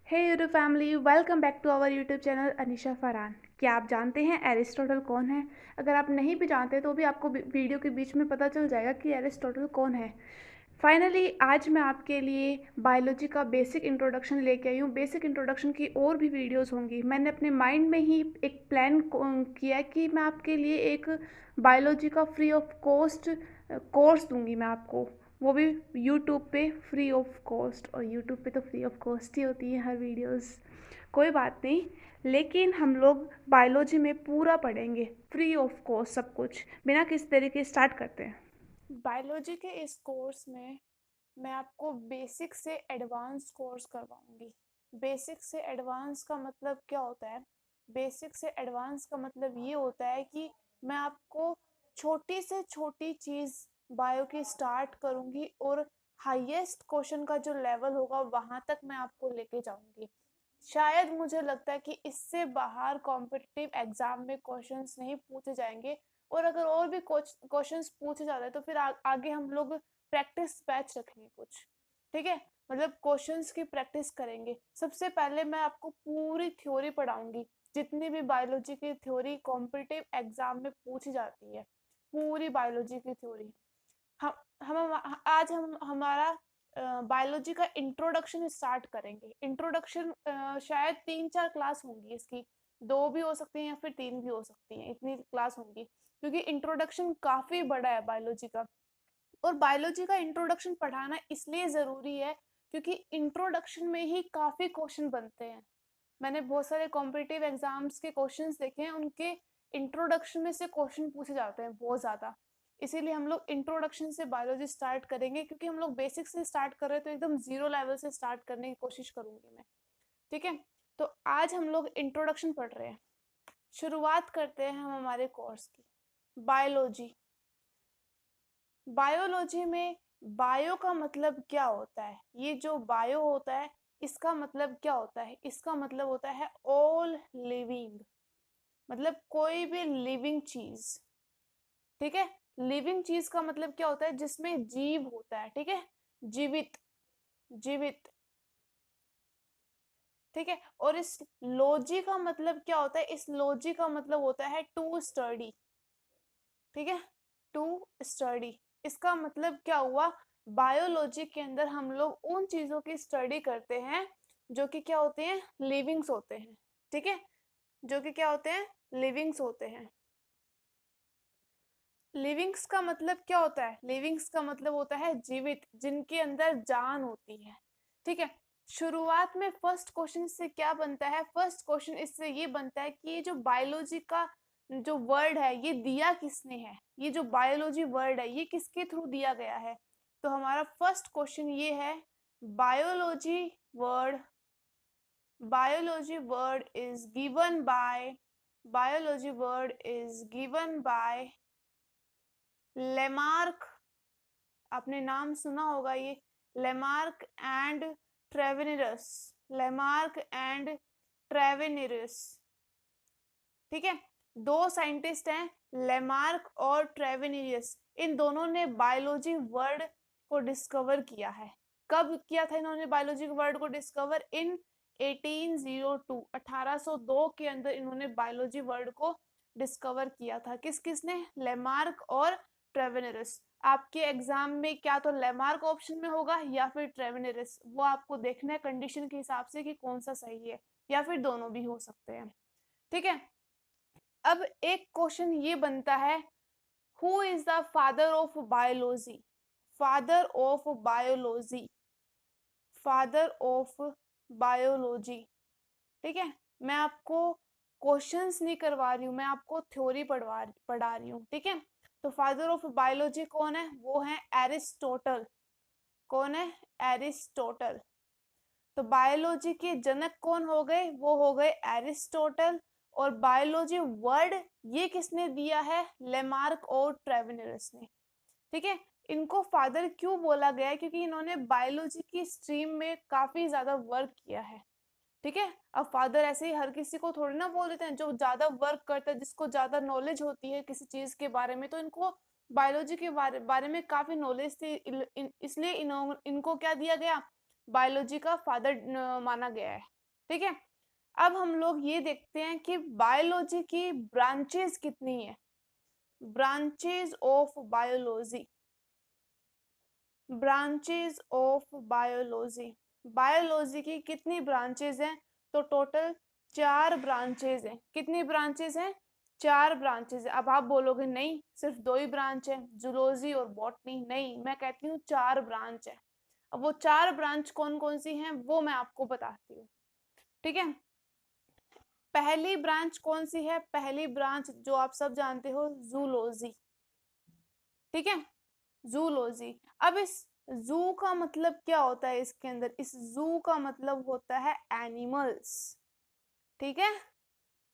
Hey YouTube family, welcome back to our YouTube channel Anisha Farhan. क्या आप जानते हैं एरिस्टोटल कौन है? अगर आप नहीं भी जानते तो भी आपको वीडियो के बीच में पता चल जाएगा कि एरिस्टोटल कौन है। फाइनली आज मैं आपके लिए बायोलॉजी का बेसिक इंट्रोडक्शन लेके आई हूँ। बेसिक इंट्रोडक्शन की और भी वीडियोस होंगी। मैंने अपने माइंड में ही एक प्लान किया है कि मैं आपके लिए एक बायोलॉजी का फ्री ऑफ कॉस्ट कोर्स दूंगी मैं आपको, वो भी यूट्यूब पे फ्री ऑफ कॉस्ट। और यूट्यूब पे तो फ्री ऑफ कॉस्ट ही होती है हर वीडियोस। कोई बात नहीं, लेकिन हम लोग बायोलॉजी में पूरा पढ़ेंगे फ्री ऑफ कॉस्ट सब कुछ। बिना किसी तरीके स्टार्ट करते हैं। बायोलॉजी के इस कोर्स में मैं आपको बेसिक से एडवांस कोर्स करवाऊंगी। बेसिक से एडवांस का मतलब क्या होता है? बेसिक से एडवांस का मतलब ये होता है कि मैं आपको छोटी से छोटी चीज़ बायो की स्टार्ट करूंगी और हाईएस्ट क्वेश्चन का जो लेवल होगा वहां तक मैं आपको लेके जाऊंगी। शायद मुझे लगता है कि इससे बाहर कॉम्पिटिटिव एग्जाम में क्वेश्चंस नहीं पूछे जाएंगे। और अगर और भी क्वेश्चंस पूछे जाते हैं तो फिर आगे हम लोग प्रैक्टिस बैच रखेंगे कुछ। ठीक है, मतलब क्वेश्चंस की प्रैक्टिस करेंगे। सबसे पहले मैं आपको पूरी थ्योरी पढ़ाऊंगी, जितनी भी बायोलॉजी की थ्योरी कॉम्पिटिटिव एग्जाम में पूछी जाती है, पूरी बायोलॉजी की थ्योरी। हम आज हम हमारा बायोलॉजी का इंट्रोडक्शन स्टार्ट करेंगे। इंट्रोडक्शन शायद 3-4 क्लास होंगी इसकी। 2 भी हो सकती हैं या फिर 3 भी हो सकती हैं, इतनी क्लास होंगी क्योंकि इंट्रोडक्शन काफ़ी बड़ा है बायोलॉजी का। और बायोलॉजी का इंट्रोडक्शन पढ़ाना इसलिए ज़रूरी है क्योंकि इंट्रोडक्शन में ही काफ़ी क्वेश्चन बनते हैं। मैंने बहुत सारे कॉम्पिटिटिव एग्जाम्स के क्वेश्चंस देखे हैं, उनके इंट्रोडक्शन में से क्वेश्चन पूछे जाते हैं बहुत ज़्यादा। इसीलिए हम लोग इंट्रोडक्शन से बायोलॉजी स्टार्ट करेंगे, क्योंकि हम लोग बेसिक से स्टार्ट कर रहे हैं तो एकदम जीरो लेवल से स्टार्ट करने की कोशिश करूंगी मैं। ठीक है, तो आज हम लोग इंट्रोडक्शन पढ़ रहे हैं। शुरुआत करते हैं हम हमारे कोर्स की। बायोलॉजी। बायोलॉजी में बायो का मतलब क्या होता है? ये जो बायो होता है इसका मतलब क्या होता है? इसका मतलब होता है ऑल लिविंग, मतलब कोई भी लिविंग चीज। ठीक है, लिविंग चीज का मतलब क्या होता है? जिसमें जीव होता है। ठीक है, जीवित, जीवित। ठीक है, और इस लॉजी का मतलब क्या होता है? इस लॉजी का मतलब होता है टू स्टडी। ठीक है, टू स्टडी। इसका मतलब क्या हुआ? बायोलॉजी के अंदर हम लोग उन चीजों की स्टडी करते हैं जो कि क्या होते हैं? लिविंग्स होते हैं। ठीक है, जो कि क्या होते हैं? लिविंग्स होते हैं। लिविंग्स का मतलब क्या होता है? लिविंग्स का मतलब होता है जीवित, जिनके अंदर जान होती है। ठीक है, शुरुआत में फर्स्ट क्वेश्चन से क्या बनता है? फर्स्ट क्वेश्चन इससे ये बनता है कि ये जो बायोलॉजी का जो वर्ड है ये दिया किसने है? ये जो बायोलॉजी वर्ड है ये किसके थ्रू दिया गया है? तो हमारा फर्स्ट क्वेश्चन ये है, biology word, biology word is given by Lamarck. आपने नाम सुना होगा ये, Lamarck and Treviranus. Lamarck and Treviranus. ठीक है, दो साइंटिस्ट हैं, लेमार्क और ट्रेवेनिरस। इन दोनों ने बायोलॉजी वर्ड को डिस्कवर किया है। कब किया था इन्होंने बायोलॉजी वर्ड को डिस्कवर? इन 1802, 1802 के अंदर इन्होंने बायोलॉजी वर्ड को डिस्कवर किया था। किस किसने? लेमार्क और ट्रेवेनिरस। आपके एग्जाम में क्या तो लेमार्क ऑप्शन में होगा या फिर ट्रेवेनिरस, वो आपको देखना है कंडीशन के हिसाब से कि कौन सा सही है, या फिर दोनों भी हो सकते हैं। ठीक है, अब एक क्वेश्चन ये बनता है, who is the father of biology? Father of biology, father of biology. ठीक है, मैं आपको क्वेश्चंस नहीं करवा रही हूँ, मैं आपको थ्योरी पढ़ा रही हूँ। ठीक है, तो फादर ऑफ बायोलॉजी कौन है? वो है एरिस्टोटल। कौन है? एरिस्टोटल। तो बायोलॉजी के जनक कौन हो गए? वो हो गए एरिस्टोटल। और बायोलॉजी वर्ड ये किसने दिया है? लेमार्क और ट्रेवेनिरस ने। ठीक है, इनको फादर क्यों बोला गया है? क्योंकि इन्होंने बायोलॉजी की स्ट्रीम में काफी ज्यादा वर्क किया है। ठीक है, अब फादर ऐसे ही हर किसी को थोड़ी ना बोल देते हैं, जो ज्यादा वर्क करता है, जिसको ज्यादा नॉलेज होती है किसी चीज के बारे में, तो इनको बायोलॉजी के बारे में काफी नॉलेज थी, इसलिए इनको क्या दिया गया? बायोलॉजी का फादर माना गया है। ठीक है। अब हम लोग ये देखते हैं कि बायोलॉजी की ब्रांचेस कितनी है। Branches of biology, branches of biology, biology की कितनी ब्रांचेस हैं? तो टोटल 4 ब्रांचेस हैं। कितनी ब्रांचेस हैं? 4 ब्रांचेस है। अब आप बोलोगे नहीं सिर्फ 2 ही ब्रांच है, जूलॉजी और बॉटनी। नहीं, मैं कहती हूँ 4 ब्रांच है। अब वो 4 ब्रांच कौन कौन सी हैं वो मैं आपको बताती हूँ। ठीक है, पहली ब्रांच कौन सी है? पहली ब्रांच जो आप सब जानते हो, जूलॉजी। ठीक है, जूलॉजी। अब इस जू का मतलब क्या होता है? इसके अंदर इस जू का मतलब होता है एनिमल्स। ठीक है,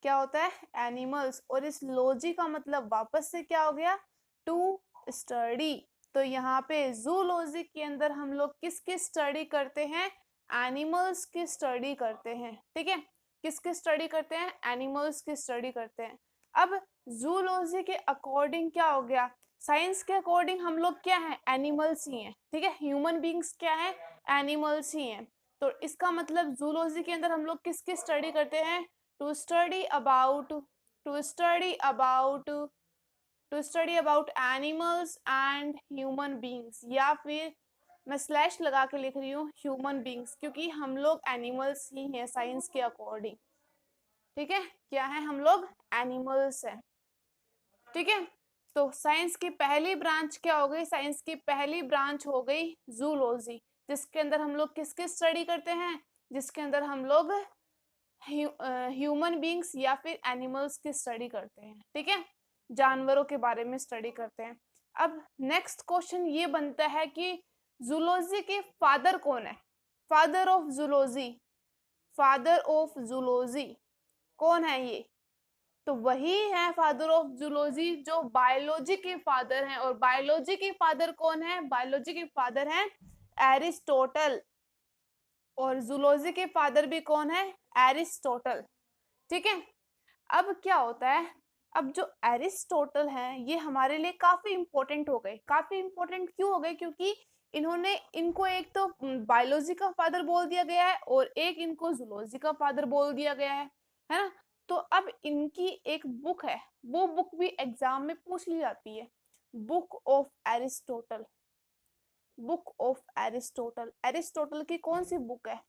क्या होता है? एनिमल्स। और इस लॉजी का मतलब वापस से क्या हो गया? To study. तो यहाँ पे जूलॉजी के अंदर हम लोग किसकी स्टडी करते हैं? एनिमल्स की स्टडी करते हैं। ठीक है, किसकी स्टडी करते हैं? एनिमल्स की स्टडी करते हैं। अब जूलॉजी के अकॉर्डिंग क्या हो गया? साइंस के अकॉर्डिंग हम लोग क्या है? एनिमल्स ही हैं। ठीक है, ह्यूमन बींग्स क्या है? एनिमल्स ही हैं। तो इसका मतलब जूलॉजी के अंदर हम लोग किसकी स्टडी करते हैं? To study about, to study about, to study about animals and human beings, या फिर मैं स्लैश लगा के लिख रही हूँ ह्यूमन बींग्स, क्योंकि हम लोग एनिमल्स ही हैं साइंस के अकॉर्डिंग। ठीक है, क्या है? हम लोग एनिमल्स हैं। ठीक है, तो साइंस की पहली ब्रांच क्या हो गई? साइंस की पहली ब्रांच हो गई जूलॉजी, जिसके अंदर हम लोग किसकी स्टडी करते हैं? जिसके अंदर हम लोग ह्यूमन बींग्स या फिर एनिमल्स की स्टडी करते हैं। ठीक है, जानवरों के बारे में स्टडी करते हैं। अब नेक्स्ट क्वेश्चन ये बनता है कि जूलॉजी के फादर कौन है? Father of zoology, father of zoology कौन है ये? तो वही है फादर ऑफ जूलॉजी जो बायोलॉजी के फादर हैं। और बायोलॉजी के फादर कौन है? बायोलॉजी के फादर हैं एरिस्टोटल। और जूलॉजी के फादर भी कौन है? एरिस्टोटल। ठीक है, अब क्या होता है? अब जो एरिस्टोटल हैं ये हमारे लिए काफी इंपॉर्टेंट हो गए। काफी इंपॉर्टेंट क्यों हो गए? क्योंकि इन्होंने, इनको एक तो बायोलॉजी का फादर बोल दिया गया है और एक इनको जूलॉजी का फादर बोल दिया गया है ना। तो अब इनकी एक बुक है, वो बुक भी एग्जाम में पूछ ली जाती है, book of Aristotle. Book of Aristotle, Aristotle की कौन सी बुक है?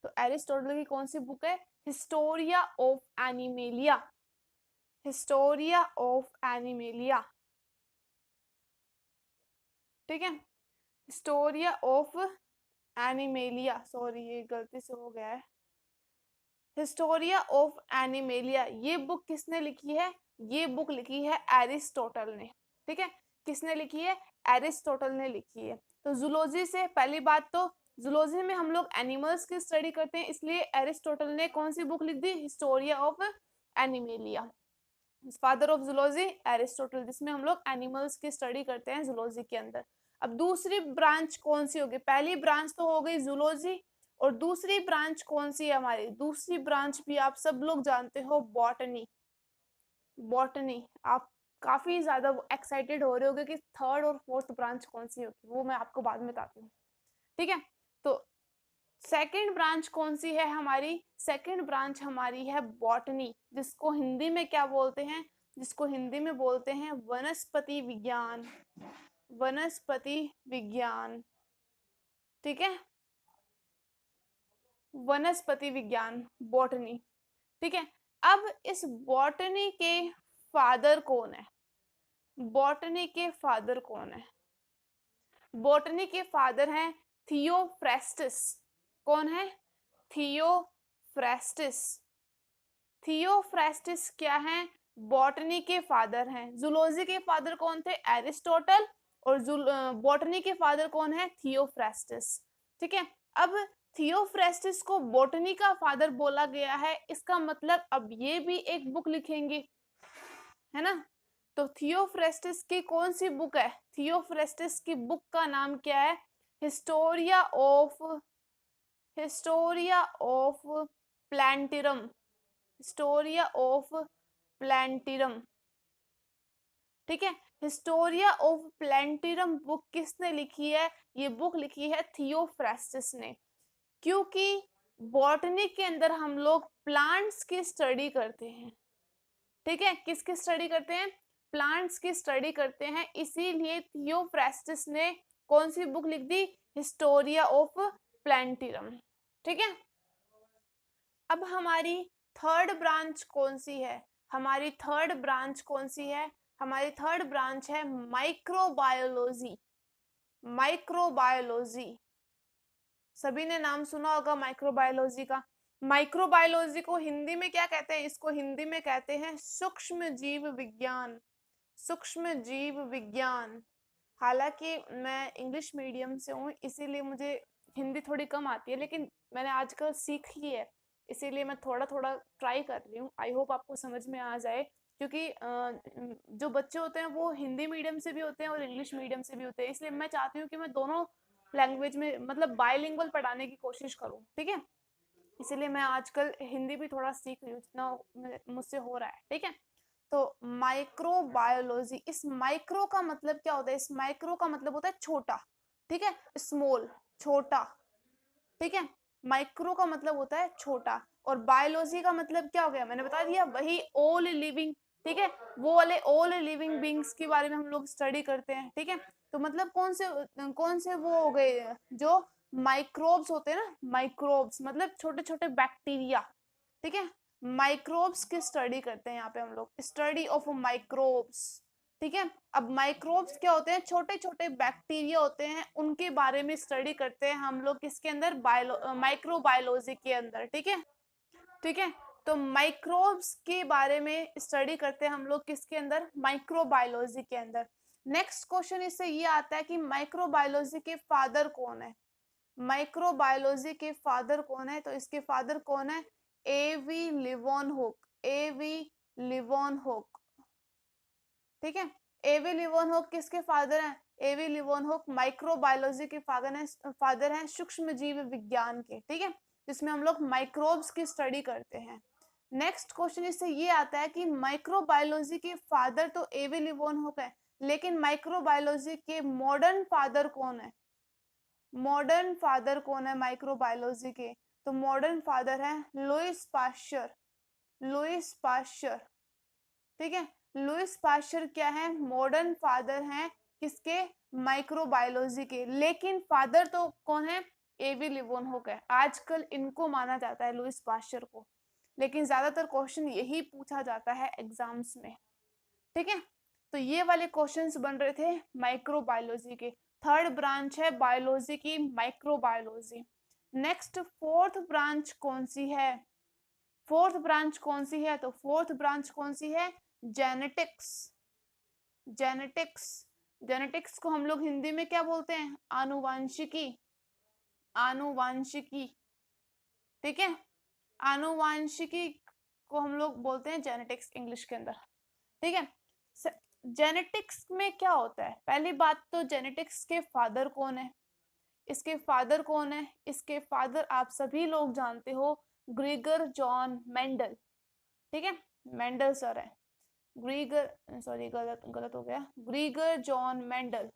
तो एरिस्टोटल की कौन सी बुक है? Historia of animalia, Historia of animalia. ठीक है, हिस्टोरिया ऑफ एनिमेलिया, सॉरी ये गलती से हो गया है, हिस्टोरिया ऑफ एनिमेलिया। ये बुक किसने लिखी है? ये बुक लिखी है एरिस्टोटल ने। ठीक है, किसने लिखी है? एरिस्टोटल ने लिखी है। तो जूलॉजी से पहली बात तो जूलॉजी में हम लोग एनिमल्स की स्टडी करते हैं, इसलिए एरिस्टोटल ने कौन सी बुक लिख दी? Historia of Animalia. Father of zoology Aristotle, जिसमें हम लोग एनिमल्स की स्टडी करते हैं जूलॉजी के अंदर। अब दूसरी ब्रांच कौन सी होगी? पहली ब्रांच तो हो गई जूलॉजी, और दूसरी ब्रांच कौन सी है हमारी? दूसरी ब्रांच भी आप सब लोग जानते हो, बॉटनी। बॉटनी। आप काफी ज्यादा एक्साइटेड हो रहे होगे कि थर्ड और फोर्थ ब्रांच कौन सी होगी, वो मैं आपको बाद में बताती हूँ। ठीक है, तो सेकंड ब्रांच कौन सी है हमारी? सेकंड ब्रांच हमारी है बॉटनी, जिसको हिंदी में क्या बोलते हैं? जिसको हिंदी में बोलते हैं वनस्पति विज्ञान, वनस्पति विज्ञान। ठीक है, वनस्पति विज्ञान, बॉटनी। ठीक है, अब इस बॉटनी के फादर कौन है? बॉटनी के फादर कौन है? बॉटनी के फादर हैं थियोफ्रेस्टिस। कौन है? थियोफ्रेस्टिस। थियोफ्रेस्टिस क्या है? बॉटनी के फादर हैं। जूलॉजी के फादर कौन थे? एरिस्टोटल। और बॉटनी के फादर कौन है? थियोफ्रेस्टिस। ठीक है, अब थियोफ्रेस्टिस को बॉटनी का फादर बोला गया है, इसका मतलब अब ये भी एक बुक लिखेंगे, है ना। तो थियोफ्रेस्टिस की कौन सी बुक है? थियोफ्रेस्टिस की बुक का नाम क्या है? Historia of, Historia of Plantarum, Historia of Plantarum. ठीक है, हिस्टोरिया ऑफ प्लांटिरम बुक किसने लिखी है? ये बुक लिखी है थियोफ्रेस्टिस ने। क्योंकि बॉटनी के अंदर हम लोग प्लांट्स की स्टडी करते हैं, ठीक है। किसकी स्टडी करते हैं? प्लांट्स की स्टडी करते हैं। इसीलिए थियोफ्रास्टस ने कौन सी बुक लिख दी? हिस्टोरिया ऑफ प्लांटिरम, ठीक है। अब हमारी थर्ड ब्रांच कौन सी है? हमारी थर्ड ब्रांच कौन सी है? हमारी थर्ड ब्रांच है माइक्रोबायोलॉजी। माइक्रोबायोलॉजी, सभी ने नाम सुना होगा माइक्रोबायोलॉजी का। माइक्रोबायोलॉजी को हिंदी में क्या कहते हैं? इसको हिंदी में कहते हैं सूक्ष्म जीव विज्ञान। सूक्ष्म जीव विज्ञान। हालांकि मैं इंग्लिश मीडियम से हूँ, इसीलिए मुझे हिंदी थोड़ी कम आती है, लेकिन मैंने आजकल सीखी है, इसीलिए मैं थोड़ा थोड़ा ट्राई कर रही हूँ। आई होप आपको समझ में आ जाए, क्योंकि जो बच्चे होते हैं वो हिंदी मीडियम से भी होते हैं और इंग्लिश मीडियम से भी होते हैं, इसलिए मैं चाहती हूँ कि मैं दोनों लैंग्वेज में मतलब बायलिंगुअल पढ़ाने की कोशिश करूँ, ठीक है। इसीलिए मैं आजकल हिंदी भी थोड़ा सीख रही हूँ, जितना मुझसे हो रहा है, ठीक है। तो माइक्रोबायोलॉजी, इस माइक्रो का मतलब क्या होता है? इस माइक्रो का मतलब होता है छोटा, ठीक है, स्मॉल, छोटा, ठीक है। माइक्रो का मतलब होता है छोटा, और बायोलॉजी का मतलब क्या हो गया? मैंने बता दिया, वही ऑल लिविंग, ठीक है। वो वाले ऑल लिविंग बींग्स के बारे में हम लोग स्टडी करते हैं, ठीक है। तो मतलब कौन से वो हो गए जो माइक्रोब्स होते हैं ना, माइक्रोब्स मतलब छोटे छोटे बैक्टीरिया, ठीक है। माइक्रोब्स की स्टडी करते हैं यहाँ पे हम लोग, स्टडी ऑफ माइक्रोब्स, ठीक है। अब माइक्रोब्स क्या होते हैं? छोटे छोटे बैक्टीरिया होते हैं, उनके बारे में स्टडी करते हैं हम लोग किसके अंदर? माइक्रोबायोलॉजी के अंदर, ठीक है, ठीक है। तो माइक्रोब्स के बारे में स्टडी करते हैं हम लोग किसके अंदर? माइक्रोबायोलॉजी के अंदर। नेक्स्ट क्वेश्चन इससे ये आता है कि माइक्रोबायोलॉजी के फादर कौन है? माइक्रोबायोलॉजी के फादर कौन है? तो इसके फादर कौन है? एवी लिवोनहुक। एवी लिवोनहुक, ठीक है। एवी लिवोनहुक किसके फादर हैं? एवी लिवोनहुक माइक्रोबायोलॉजी के फादर हैं सूक्ष्म जीव विज्ञान के, ठीक है, जिसमें हम लोग माइक्रोब्स की स्टडी करते हैं। नेक्स्ट क्वेश्चन इससे ये आता है कि माइक्रोबायोलॉजी के फादर तो एवी लिवोनहुक है, लेकिन माइक्रोबायोलॉजी के मॉडर्न फादर कौन है? मॉडर्न फादर कौन है माइक्रोबायोलॉजी के? तो मॉडर्न फादर है लुईस पाश्चर। लुईस पाश्चर, ठीक है। लुईस पाश्चर क्या है? मॉडर्न फादर हैं किसके? माइक्रोबायोलॉजी के। लेकिन फादर तो कौन है? एवी लिवोनहुक है। आजकल इनको माना जाता है, लुईस पाश्चर को, लेकिन ज्यादातर क्वेश्चन यही पूछा जाता है एग्जाम्स में, ठीक है। तो ये वाले क्वेश्चंस बन रहे थे माइक्रोबायोलॉजी के। थर्ड ब्रांच है बायोलॉजी की, माइक्रोबायोलॉजी। नेक्स्ट फोर्थ ब्रांच कौन सी है? फोर्थ ब्रांच कौन सी है? तो फोर्थ ब्रांच कौन सी है? जेनेटिक्स। जेनेटिक्स, जेनेटिक्स को हम लोग हिंदी में क्या बोलते हैं? आनुवांशिकी। आनुवांशिकी, ठीक है। आनुवांशिकी को हम लोग बोलते हैं जेनेटिक्स इंग्लिश के अंदर, ठीक है। जेनेटिक्स में क्या होता है? पहली बात तो जेनेटिक्स के फादर कौन है? इसके फादर कौन है? इसके फादर आप सभी लोग जानते हो, ग्रीगर जॉन मेंडल, ठीक है। मेंडल सर है, ग्रीगर, सॉरी गलत गलत हो गया, ग्रीगर जॉन मेंडल।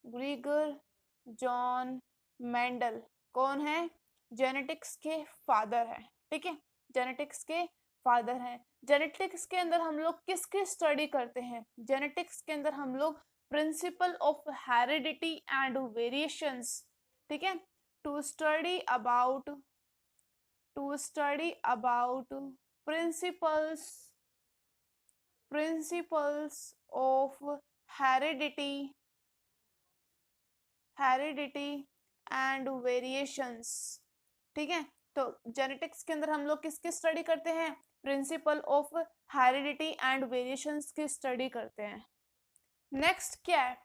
ग्रीगर जॉन मेंडल कौन है? जेनेटिक्स के फादर है, ठीक है। जेनेटिक्स के फादर हैं। जेनेटिक्स के अंदर हम लोग किसकी स्टडी करते हैं? जेनेटिक्स के अंदर हम लोग principle of heredity and variations, ठीक है, to study about principles of heredity and variations, ठीक है। तो जेनेटिक्स के अंदर हम लोग किसकी स्टडी करते हैं? Principal of heredity and variations की स्टडी करते हैं। नेक्स्ट क्या है?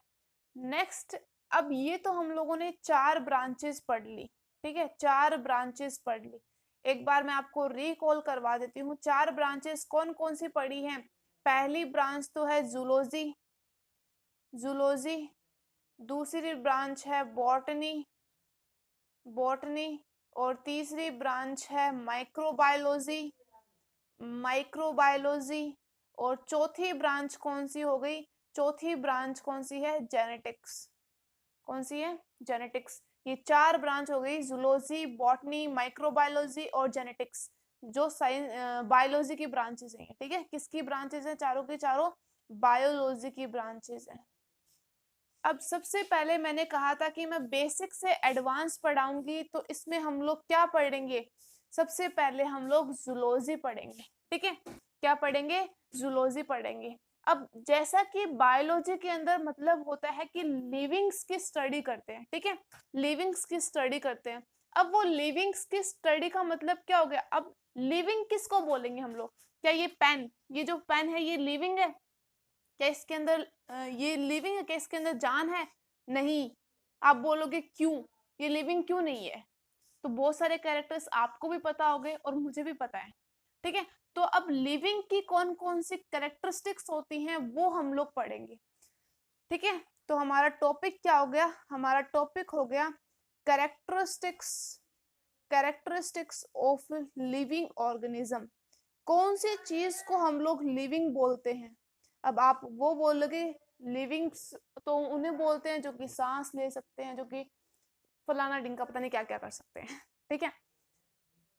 नेक्स्ट, अब ये तो हम लोगों ने 4 ब्रांचेस पढ़ ली, ठीक है, 4 ब्रांचेस पढ़ ली। एक बार मैं आपको रिकॉल करवा देती हूँ 4 ब्रांचेस कौन कौन सी पढ़ी हैं। पहली ब्रांच तो है जूलॉजी, जूलॉजी। दूसरी ब्रांच है बॉटनी, बॉटनी। और तीसरी ब्रांच है माइक्रोबायोलॉजी, माइक्रोबायोलॉजी। और चौथी ब्रांच कौन सी हो गई? चौथी ब्रांच कौन सी है? जेनेटिक्स। कौन सी है? जेनेटिक्स। ये 4 ब्रांच हो गई, जूलॉजी, बॉटनी, माइक्रोबायोलॉजी और जेनेटिक्स, जो साइंस बायोलॉजी की ब्रांचेस हैं। ठीक है, किसकी ब्रांचेस हैं? चारों की चारों बायोलॉजी की ब्रांचेस हैं। अब सबसे पहले मैंने कहा था कि मैं बेसिक से एडवांस पढ़ाऊंगी, तो इसमें हम लोग क्या पढ़ेंगे? सबसे पहले हम लोग जूलॉजी पढ़ेंगे। ठीक है, क्या पढ़ेंगे? जूलॉजी पढ़ेंगे। अब जैसा कि बायोलॉजी के अंदर मतलब होता है कि लिविंग्स की स्टडी करते हैं। ठीक है, लिविंग्स की स्टडी करते हैं। अब वो लिविंग्स की स्टडी का मतलब क्या हो गया? अब लिविंग किसको बोलेंगे हम लोग? क्या ये पेन, ये जो पेन है ये लिविंग है? क्या इसके अंदर ये लिविंग है? क्या इसके अंदर जान है? नहीं। आप बोलोगे क्यों, ये लिविंग क्यों नहीं है? तो बहुत सारे कैरेक्टर्स आपको भी पता होंगे और मुझे भी पता है। ठीक है, तो अब लिविंग की कौन कौन सी कैरेक्टरिस्टिक्स होती हैं वो हम लोग पढ़ेंगे। ठीक है, तो हमारा टॉपिक क्या हो गया? हमारा टॉपिक हो गया characteristics, characteristics of living organism. कौन सी चीज को हम लोग लिविंग बोलते हैं? अब आप वो बोलोगे लिविंग्स, तो उन्हें बोलते हैं जो कि सांस ले सकते हैं, जो कि फलाना ढिंका पता नहीं क्या क्या कर सकते हैं। ठीक है,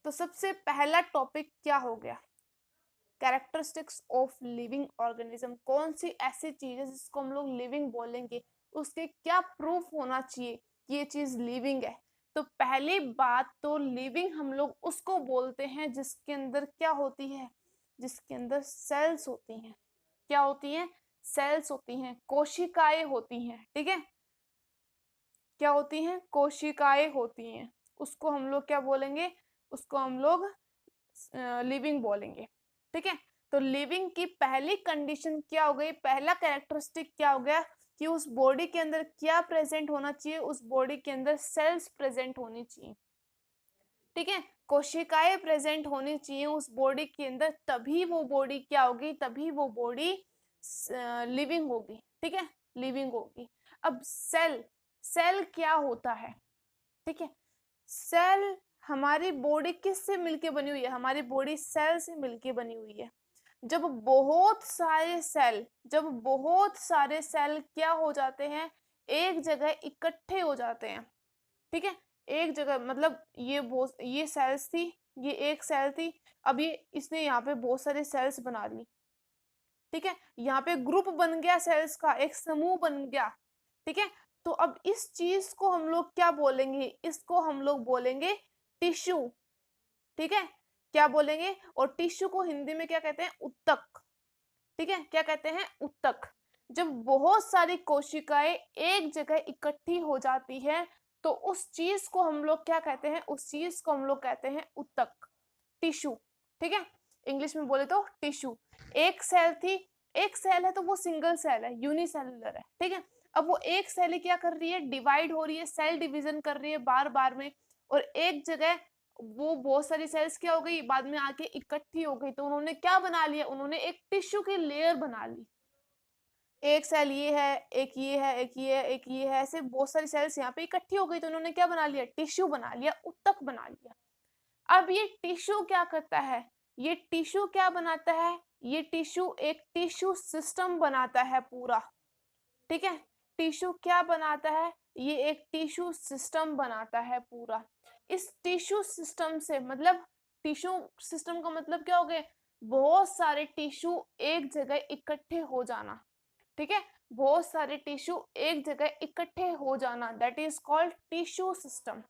तो सबसे पहला टॉपिक क्या हो गया? Characteristics of living organism. कौन सी ऐसी चीज है जिसको हम लोग लिविंग बोलेंगे, उसके क्या प्रूफ होना चाहिए कि ये चीज लिविंग है? तो पहली बात तो लिविंग हम लोग उसको बोलते हैं जिसके अंदर क्या होती है? जिसके अंदर सेल्स होती हैं। क्या होती हैं? सेल्स होती हैं, कोशिकाएं होती हैं। ठीक है, क्या होती हैं? कोशिकाएं होती हैं। उसको हम लोग क्या बोलेंगे? उसको हम लोग लिविंग बोलेंगे। ठीक है, तो लिविंग की पहली कंडीशन क्या हो गई? पहला कैरेक्टरिस्टिक क्या हो गया कि उस बॉडी के अंदर क्या प्रेजेंट होना चाहिए? उस बॉडी के अंदर सेल्स प्रेजेंट होनी चाहिए। ठीक है, कोशिकाएं प्रेजेंट होनी चाहिए उस बॉडी के अंदर, तभी वो बॉडी क्या होगी? तभी वो बॉडी लिविंग होगी। ठीक है, लिविंग होगी। अब सेल, सेल क्या होता है? ठीक है, सेल हमारी बॉडी किससे मिलके बनी हुई है? हमारी बॉडी सेल से मिलके बनी हुई है। जब बहुत सारे सेल, जब बहुत सारे सेल क्या हो जाते हैं? एक जगह इकट्ठे हो जाते हैं। ठीक है, एक जगह मतलब ये सेल्स थी, ये एक सेल थी, अब ये इसने यहाँ पे बहुत सारे सेल्स बना ली। ठीक है, यहाँ पे ग्रुप बन गया सेल्स का, एक समूह बन गया। ठीक है, तो अब इस चीज को हम लोग क्या बोलेंगे? इसको हम लोग बोलेंगे टिश्यू। ठीक है, क्या बोलेंगे? और टिश्यू को हिंदी में क्या कहते हैं? उत्तक। ठीक है, क्या कहते हैं? उत्तक। जब बहुत सारी कोशिकाएं एक जगह इकट्ठी हो जाती है तो उस चीज को हम लोग क्या कहते हैं? उस चीज को हम लोग कहते हैं उत्तक, टिश्यू। ठीक है, इंग्लिश में बोले तो टिश्यू। एक सेल थी, एक सेल है तो वो सिंगल सेल है, यूनिसेलुलर है। ठीक है, अब वो एक सेल क्या कर रही है? डिवाइड हो रही है, सेल डिवीजन कर रही है बार बार में, और एक जगह वो बहुत सारी सेल्स क्या हो गई? बाद में आके इकट्ठी हो गई, तो उन्होंने क्या बना लिया? उन्होंने एक टिश्यू की लेयर बना ली। एक सेल ये है, एक ये है, एक ये है, एक ये है, ऐसे बहुत सारी सेल्स यहाँ पे इकट्ठी हो गई, तो उन्होंने क्या बना लिया? टिश्यू बना लिया, उत्तक बना लिया। अब ये टिश्यू क्या करता है? ये टिश्यू क्या बनाता है? ये टिश्यू एक टिश्यू सिस्टम बनाता है पूरा। ठीक है, टिश्यू क्या बनाता है? ये एक टिश्यू सिस्टम बनाता है पूरा। इस टिश्यू सिस्टम से मतलब, टिश्यू सिस्टम का मतलब क्या हो गया? बहुत सारे टिश्यू एक जगह इकट्ठे हो जाना। ठीक है, बहुत सारे टिश्यू एक जगह इकट्ठे हो जाना, that is called tissue system.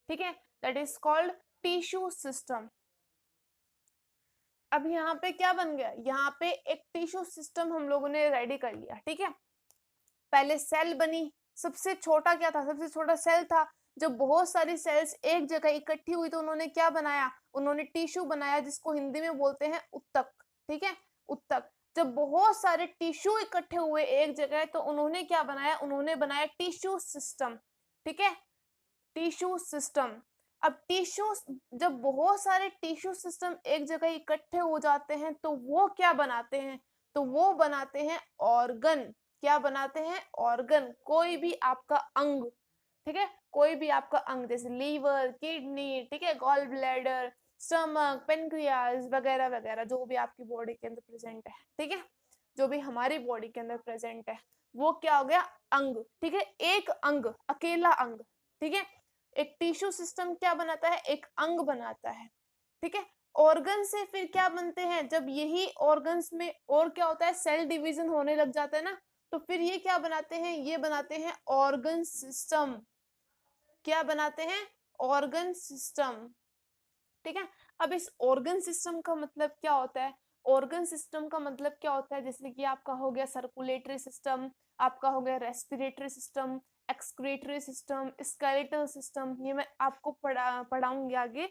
ठीक है, that is called tissue system. अब यहाँ पे क्या बन गया? यहाँ पे एक टिश्यू सिस्टम हम लोगों ने रेडी कर लिया। ठीक है, पहले सेल बनी, सबसे छोटा क्या था? सबसे छोटा सेल था। जब बहुत सारी सेल्स एक जगह इकट्ठी हुई तो उन्होंने क्या बनाया? उन्होंने टिश्यू बनाया, जिसको हिंदी में बोलते हैं उत्तक। ठीक है, उत्तक। जब बहुत सारे टिश्यू इकट्ठे हुए एक जगह तो उन्होंने क्या बनाया? उन्होंने बनाया टिश्यू सिस्टम। ठीक है, टिश्यू सिस्टम। अब टिश्यू, जब बहुत सारे टिश्यू सिस्टम एक जगह इकट्ठे हो जाते हैं तो वो क्या बनाते हैं? तो वो बनाते हैं ऑर्गन। क्या बनाते हैं? ऑर्गन, कोई भी आपका अंग। ठीक है, कोई भी आपका अंग, जैसे लीवर, किडनी, ठीक है, गॉल ब्लैडर, स्टमक, पेनक्रियाज वगैरह वगैरह, जो भी आपकी बॉडी के अंदर प्रेजेंट है। ठीक है, जो भी हमारी बॉडी के अंदर प्रेजेंट है वो क्या हो गया? अंग। ठीक है, एक अंग, अकेला अंग। ठीक है। एक टिश्यू सिस्टम क्या बनाता है, एक अंग बनाता है, ठीक है। ऑर्गन से फिर क्या बनते हैं, जब यही ऑर्गन्स में और क्या होता है, सेल डिवीजन होने लग जाता है ना, तो फिर ये क्या बनाते हैं, ये बनाते हैं ऑर्गन सिस्टम। क्या बनाते हैं, ऑर्गन सिस्टम, ठीक है। अब इस ऑर्गन सिस्टम का मतलब क्या होता है, ऑर्गन सिस्टम का मतलब क्या होता है, जैसे कि आपका हो गया सर्कुलेटरी सिस्टम, आपका हो गया respiratory system, excretory system, skeletal system, ये मैं आपको पढ़ाऊंगी आगे,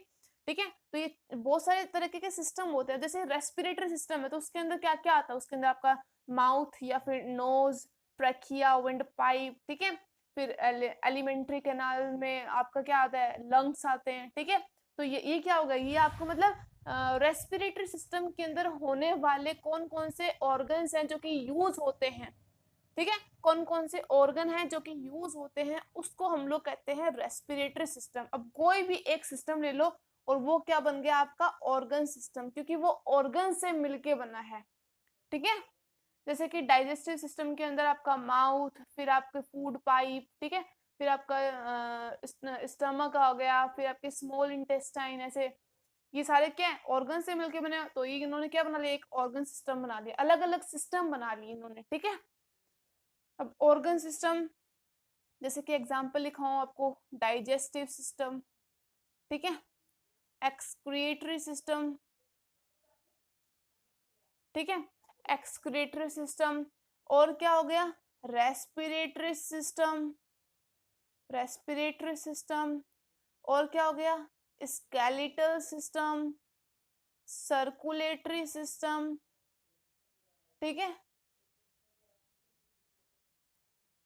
ठीक है। तो ये बहुत सारे तरीके के सिस्टम होते हैं। जैसे रेस्पिरेटरी सिस्टम है तो उसके अंदर क्या क्या आता है, उसके अंदर आपका माउथ या फिर नोज, ट्रैकिया, विंड पाइप, ठीक है। फिर एलिमेंट्री कैनाल में आपका क्या आता है, लंग्स आते हैं, ठीक है। तो ये क्या होगा, ये आपको मतलब रेस्पिरेटरी सिस्टम के अंदर होने वाले कौन कौन से ऑर्गन्स हैं जो कि यूज होते हैं, ठीक है। कौन कौन से ऑर्गन हैं जो कि यूज होते हैं, उसको हम लोग कहते हैं रेस्पिरेटरी सिस्टम। अब कोई भी एक सिस्टम ले लो और वो क्या बन गया आपका ऑर्गन सिस्टम, क्योंकि वो ऑर्गन से मिलके बना है, ठीक है। जैसे कि डाइजेस्टिव सिस्टम के अंदर आपका माउथ, फिर आपके फूड पाइप, ठीक है, फिर आपका स्टमक आ गया, फिर आपके स्मॉल इंटेस्टाइन, ऐसे ये सारे क्या है, ऑर्गन से मिलके बने। तो ये इन्होंने क्या बना लिया, एक ऑर्गन सिस्टम बना लिया, अलग अलग सिस्टम बना लिए इन्होंने, ठीक है। अब ऑर्गन सिस्टम जैसे कि एग्जांपल लिखाऊं आपको, डाइजेस्टिव सिस्टम, ठीक है, एक्सक्रिएटरी सिस्टम, ठीक है, एक्सक्रिएटरी सिस्टम, और क्या हो गया, रेस्पिरेटरी सिस्टम, रेस्पिरेटरी सिस्टम, और क्या हो गया, स्केलेटल सिस्टम, सर्कुलेटरी सिस्टम, ठीक है,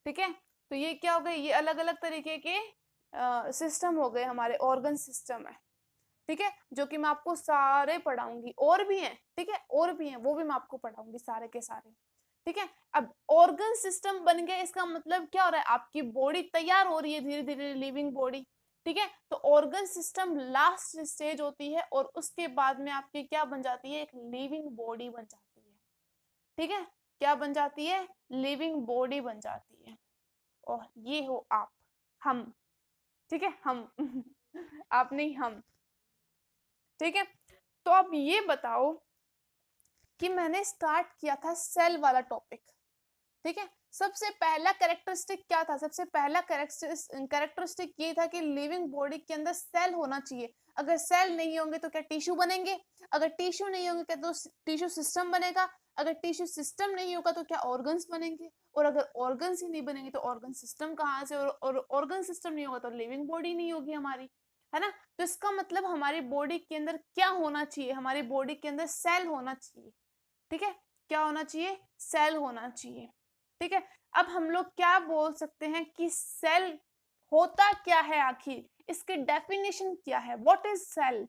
ठीक है। तो ये क्या हो गए, ये अलग अलग तरीके के सिस्टम हो गए, हमारे ऑर्गन सिस्टम है, ठीक है, जो कि मैं आपको सारे पढ़ाऊंगी, और भी हैं, ठीक है, और भी हैं, वो भी मैं आपको पढ़ाऊंगी सारे के सारे, ठीक है। अब ऑर्गन सिस्टम बन गया, इसका मतलब क्या हो रहा है, आपकी बॉडी तैयार हो रही है धीरे धीरे, लिविंग बॉडी, ठीक है। तो ऑर्गन सिस्टम लास्ट स्टेज होती है और उसके बाद में आपकी क्या बन जाती है, एक लिविंग बॉडी बन जाती है, ठीक है। क्या बन जाती है, लिविंग बॉडी बन जाती है। और ये हो आप, हम, ठीक है, हम आप नहीं, हम, ठीक है। तो अब ये बताओ कि मैंने स्टार्ट किया था सेल वाला टॉपिक, ठीक है। सबसे पहला कैरेक्टरिस्टिक क्या था, सबसे पहला कैरेक्टरिस्टिक ये था कि लिविंग बॉडी के अंदर सेल होना चाहिए। अगर सेल नहीं होंगे तो क्या टिश्यू बनेंगे, अगर टिश्यू नहीं होंगे क्या तो टिश्यू सिस्टम बनेगा, अगर टिश्यू सिस्टम नहीं होगा तो क्या ऑर्गन्स बनेंगे, और अगर ऑर्गन्स ही नहीं बनेंगे तो ऑर्गन सिस्टम कहाँ से, और ऑर्गन सिस्टम नहीं होगा तो लिविंग बॉडी नहीं होगी हमारी, है ना। तो इसका मतलब हमारी बॉडी के अंदर क्या होना चाहिए, हमारी बॉडी के अंदर सेल होना चाहिए, ठीक है। क्या होना चाहिए, सेल होना चाहिए, ठीक है। अब हम लोग क्या बोल सकते हैं कि सेल होता क्या है, आखिर इसकी डेफिनेशन क्या है, व्हाट इज सेल,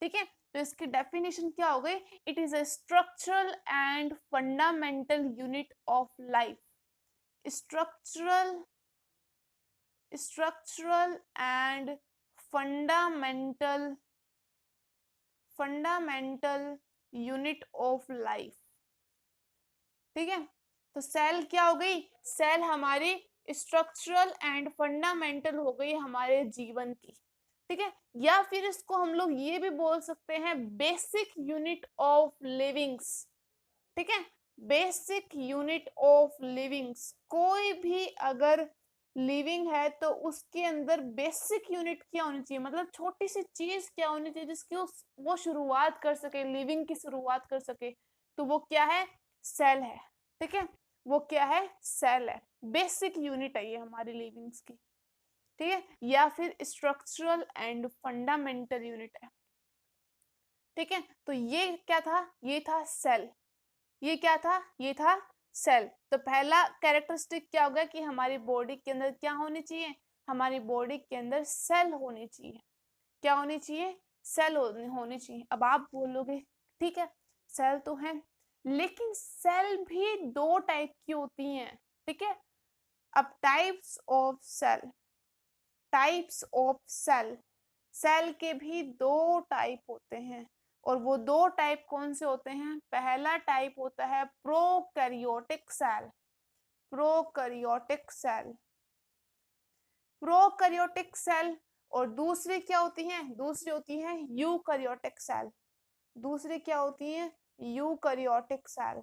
ठीक है। तो इसकी डेफिनेशन क्या हो गई, it is a structural and fundamental unit of life, structural structural and fundamental fundamental unit of life, ठीक है। तो सेल क्या हो गई, सेल हमारी स्ट्रक्चरल एंड फंडामेंटल हो गई हमारे जीवन की, ठीक है। या फिर इसको हम लोग ये भी बोल सकते हैं बेसिक यूनिट ऑफ लिविंग्स, ठीक है, बेसिक यूनिट ऑफ लिविंग्स। कोई भी अगर लिविंग है तो उसके अंदर बेसिक यूनिट क्या होनी चाहिए, मतलब छोटी सी चीज क्या होनी चाहिए जिसकी वो शुरुआत कर सके, लिविंग की शुरुआत कर सके, तो वो क्या है, सेल है, ठीक है। वो क्या है, सेल है, बेसिक यूनिट है ये हमारी लिविंग्स की, ठीक है। या फिर स्ट्रक्चरल एंड फंडामेंटल यूनिट है, ठीक है। तो ये क्या था, ये था सेल, ये क्या था, ये था सेल। तो पहला कैरेक्टरिस्टिक क्या होगा कि हमारी बॉडी के अंदर क्या होनी चाहिए, हमारी बॉडी के अंदर सेल होनी चाहिए, क्या होनी चाहिए, सेल होनी चाहिए। अब आप बोलोगे ठीक है सेल तो है, लेकिन सेल भी दो टाइप की होती हैं, ठीक है। अब types of cell, types of cell, cell के भी दो टाइप होते हैं, और वो दो टाइप कौन से होते हैं, पहला टाइप होता है prokaryotic cell, prokaryotic cell, prokaryotic cell, और दूसरी क्या होती है, दूसरी होती है यूकैरियोटिक सेल। दूसरी क्या होती है, यूकैरियोटिक सेल।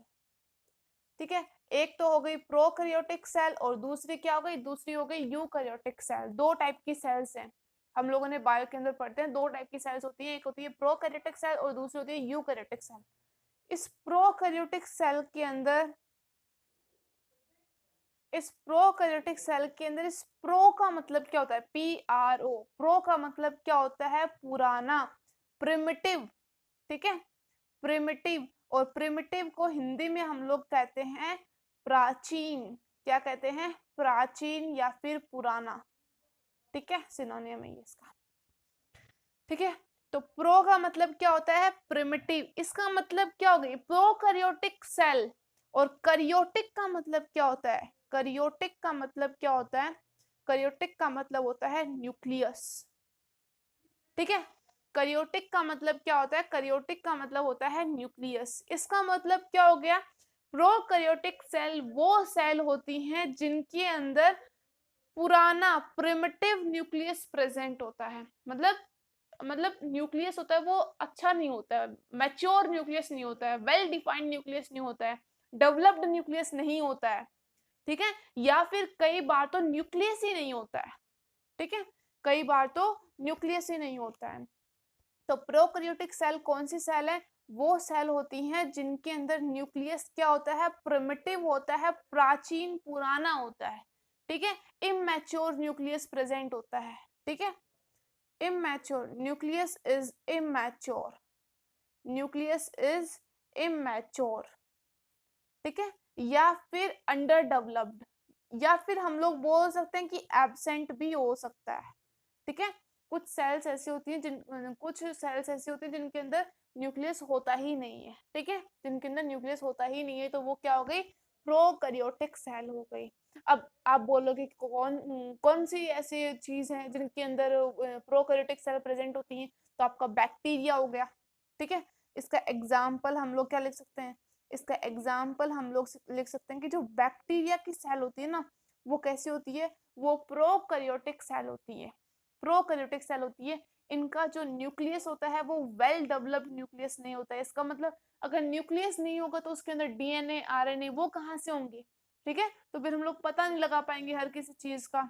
ठीक है, एक तो हो गई प्रोकैरियोटिक सेल और दूसरी क्या हो गई, दूसरी हो गई यूकैरियोटिक सेल। दो टाइप की सेल्स हैं, हम लोगों ने बायो के अंदर पढ़ते हैं, दो टाइप की सेल्स होती है, एक होती है प्रोकैरियोटिक सेल और दूसरी होती है यूकैरियोटिक सेल। इस प्रोकैरियोटिक सेल के अंदर, इस प्रोकैरियोटिक सेल के अंदर इस प्रो का मतलब क्या होता है, PRO, प्रो का मतलब क्या होता है, पुराना, प्रिमिटिव। ठीक है, प्रिमिटिव, और प्रिमिटिव को हिंदी में हम लोग कहते हैं प्राचीन। क्या कहते हैं, प्राचीन या फिर पुराना। ठीक है, सिनोनिम है ये इसका। ठीक है, तो प्रो का मतलब क्या होता है, प्रिमिटिव। इसका मतलब क्या हो गई, प्रोकैरियोटिक सेल। और कैरियोटिक का मतलब क्या होता है, कैरियोटिक का मतलब क्या होता है, कैरियोटिक का मतलब होता है न्यूक्लियस। ठीक है, कैरियोटिक का मतलब क्या होता है, कैरियोटिक का मतलब होता है न्यूक्लियस। इसका मतलब क्या हो गया, प्रोकैरियोटिक सेल वो सेल होती हैं जिनके अंदर पुराना प्रिमिटिव न्यूक्लियस प्रेजेंट होता है। मतलब न्यूक्लियस होता है वो अच्छा नहीं होता है, मैच्योर न्यूक्लियस नहीं होता है, वेल डिफाइंड न्यूक्लियस नहीं होता है, डेवलप्ड न्यूक्लियस नहीं होता है। ठीक है, या फिर कई बार तो न्यूक्लियस ही नहीं होता है। ठीक है, कई बार तो न्यूक्लियस ही नहीं होता है। तो प्रोकैरियोटिक सेल कौन सी सेल है, वो सेल होती हैं जिनके अंदर न्यूक्लियस क्या होता है, प्रिमिटिव होता है, प्राचीन पुराना होता है। ठीक है, इमैच्योर न्यूक्लियस प्रेजेंट होता है। ठीक है, immature nucleus is immature, nucleus is immature. ठीक है, या फिर अंडर डेवलप्ड, या फिर हम लोग बोल सकते हैं कि एब्सेंट भी हो सकता है। ठीक है, कुछ सेल्स ऐसी होती हैं कुछ सेल्स ऐसी होती हैं जिनके अंदर न्यूक्लियस होता ही नहीं है। ठीक है, जिनके अंदर न्यूक्लियस होता ही नहीं है, तो वो क्या हो गई, प्रोकैरियोटिक सेल हो गई। अब आप बोलोगे कौन कौन सी ऐसी चीज है जिनके अंदर प्रोकैरियोटिक सेल प्रेजेंट होती हैं, तो आपका बैक्टीरिया हो गया। ठीक है, इसका एग्जाम्पल हम लोग क्या लिख सकते हैं, इसका एग्जाम्पल हम लोग लिख सकते हैं कि जो बैक्टीरिया की सेल होती है ना, वो कैसी होती है, वो प्रोकैरियोटिक सेल होती है, प्रोकैरियोटिक सेल होती है। इनका जो न्यूक्लियस होता है वो वेल डेवलप्ड न्यूक्लियस नहीं होता है। इसका मतलब अगर न्यूक्लियस नहीं होगा तो उसके अंदर DNA RNA वो कहाँ से होंगे। ठीक है, तो फिर हम लोग पता नहीं लगा पाएंगे हर किसी चीज का।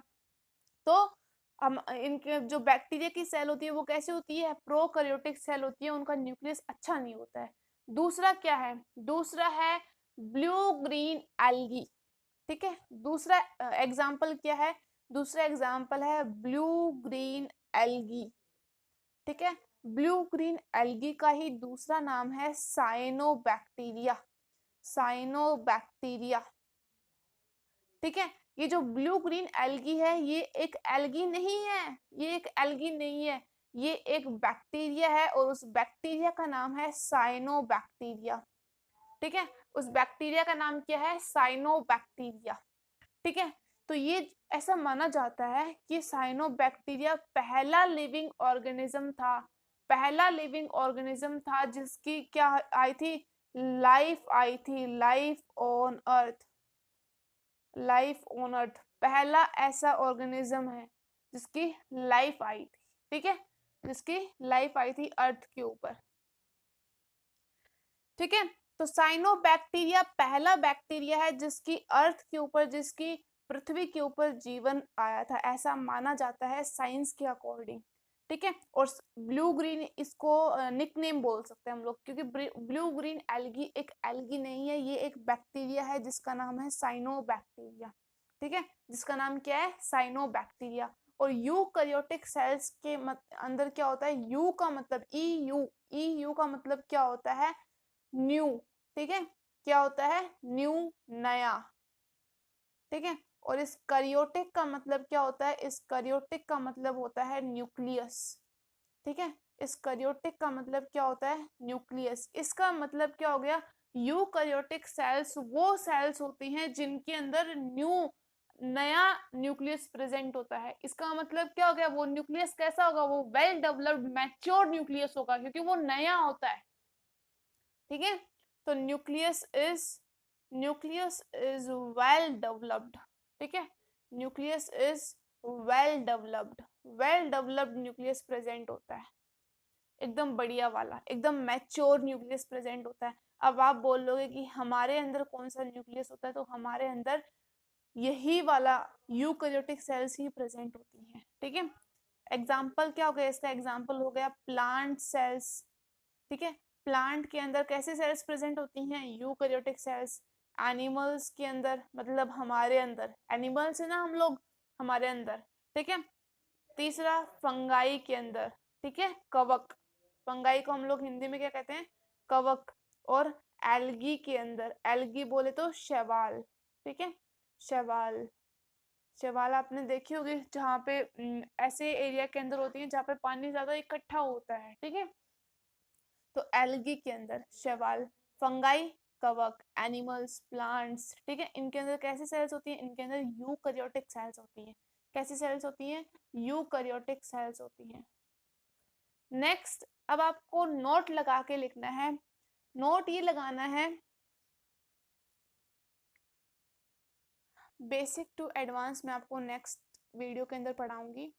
तो हम इनके जो बैक्टीरिया की सेल होती है वो कैसे होती है, प्रोकैरियोटिक सेल होती है, उनका न्यूक्लियस अच्छा नहीं होता है। दूसरा क्या है, दूसरा है ब्लू ग्रीन एल्गी। ठीक है, दूसरा एग्जाम्पल क्या है, दूसरा एग्जाम्पल है ब्लू ग्रीन एल्गी। ठीक है, ब्लू ग्रीन एल्गी का ही दूसरा नाम है साइनोबैक्टीरिया, साइनोबैक्टीरिया। ठीक है, ये जो ब्लू ग्रीन एल्गी है ये एक एल्गी नहीं है, ये एक एल्गी नहीं है, ये एक बैक्टीरिया है, और उस बैक्टीरिया का नाम है साइनोबैक्टीरिया। ठीक है, उस बैक्टीरिया का नाम क्या है, साइनोबैक्टीरिया। ठीक है, तो ये ऐसा माना जाता है कि साइनोबैक्टीरिया पहला लिविंग ऑर्गेनिज्म था, पहला लिविंग ऑर्गेनिज्म था जिसकी क्या आई थी, लाइफ आई थी, life on earth, life on earth. पहला ऐसा ऑर्गेनिज्म है जिसकी लाइफ आई थी। ठीक है, जिसकी लाइफ आई थी अर्थ के ऊपर। ठीक है, तो साइनोबैक्टीरिया पहला बैक्टीरिया है जिसकी अर्थ के ऊपर, जिसकी पृथ्वी के ऊपर जीवन आया था, ऐसा माना जाता है साइंस के अकॉर्डिंग। ठीक है, और ब्लू ग्रीन इसको निकनेम बोल सकते हैं हम लोग, क्योंकि ब्लू ग्रीन एल्गी एक एल्गी नहीं है, ये एक बैक्टीरिया है जिसका नाम है साइनोबैक्टीरिया। ठीक है, जिसका नाम क्या है, साइनोबैक्टीरिया। और यूकैरियोटिक सेल्स के अंदर क्या होता है, यू का मतलब ई यू का मतलब क्या होता है, न्यू। ठीक है, क्या होता है, न्यू, नया। ठीक है, और इस कैरियोटिक का मतलब क्या होता है, इस कैरियोटिक का मतलब होता है न्यूक्लियस। ठीक है, इस कैरियोटिक का मतलब क्या होता है, न्यूक्लियस। इसका मतलब क्या हो गया, यूकैरियोटिक सेल्स वो सेल्स होती हैं जिनके अंदर नया न्यूक्लियस प्रेजेंट होता है। इसका मतलब क्या हो गया, वो न्यूक्लियस कैसा होगा, वो वेल डेवलप्ड मैच्योर न्यूक्लियस होगा, क्योंकि वो नया होता है। ठीक है, तो न्यूक्लियस इज वेल डेवलप्ड। ठीक है, nucleus is well developed nucleus present होता है, एकदम बढ़िया वाला, एकदम मैच्योर न्यूक्लियस प्रेजेंट होता है। अब आप बोल लोगे कि हमारे अंदर कौन सा न्यूक्लियस होता है, तो हमारे अंदर यही वाला यूकैरियोटिक सेल्स ही प्रेजेंट होती हैं, ठीक है। एग्जाम्पल क्या हो गया इसका? एग्जाम्पल हो गया प्लांट सेल्स, ठीक है। प्लांट के अंदर कैसे सेल्स प्रेजेंट होती हैं? Eukaryotic cells. एनिमल्स के अंदर, मतलब हमारे अंदर, एनिमल्स है ना हम लोग, हमारे अंदर, ठीक है। तीसरा फंगाई के अंदर, ठीक है, कवक, फंगाई को हम लोग हिंदी में क्या कहते हैं? कवक। और एल्गी के अंदर, एल्गी बोले तो शैवाल, ठीक है, शैवाल। शैवाल आपने देखी होगी जहाँ पे ऐसे एरिया के अंदर होती है जहाँ पे पानी ज्यादा इकट्ठा होता है, ठीक है। तो एल्गी के अंदर शैवाल, फंगाई, कवक, एनिमल्स, प्लांट्स, ठीक है। इनके अंदर कैसी सेल्स होती हैं? इनके अंदर यूकैरियोटिक सेल्स होती हैं। कैसी सेल्स होती हैं? यूकैरियोटिक सेल्स होती हैं। नेक्स्ट, अब आपको नोट लगा के लिखना है। नोट ये लगाना है, बेसिक टू एडवांस मैं आपको नेक्स्ट वीडियो के अंदर पढ़ाऊंगी।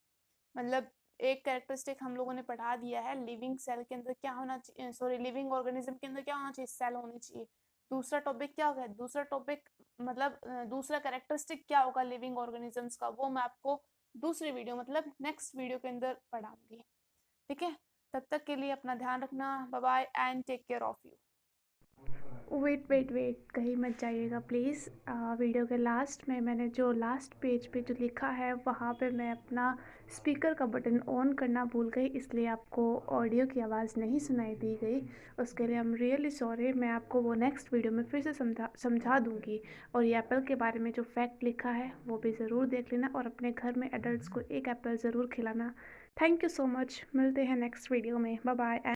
मतलब एक कैरेक्टरिस्टिक हम लोगों ने पढ़ा दिया है, लिविंग सेल के अंदर क्या होना चाहिए, सॉरी, लिविंग ऑर्गेनिज्म के अंदर क्या होना चाहिए? सेल होनी चाहिए। दूसरा टॉपिक क्या होगा? दूसरा टॉपिक मतलब दूसरा कैरेक्टरिस्टिक क्या होगा लिविंग ऑर्गेनिजम्स का, वो मैं आपको दूसरी वीडियो, मतलब नेक्स्ट वीडियो के अंदर पढ़ाऊंगी, ठीक है। तब तक के लिए अपना ध्यान रखना। Bye bye and take care of you. Wait कहीं मत जाइएगा प्लीज़। वीडियो के लास्ट में मैंने जो लास्ट पेज पे जो लिखा है वहाँ पे मैं अपना स्पीकर का बटन ऑन करना भूल गई, इसलिए आपको ऑडियो की आवाज़ नहीं सुनाई दी गई। उसके लिए आई एम रियली सॉरी। मैं आपको वो नेक्स्ट वीडियो में फिर से समझा दूँगी। और ये एप्पल के बारे में जो फैक्ट लिखा है वो भी ज़रूर देख लेना, और अपने घर में एडल्ट को एक एप्पल ज़रूर खिलाना। Thank you so much. मिलते हैं नेक्स्ट वीडियो में। Bye bye.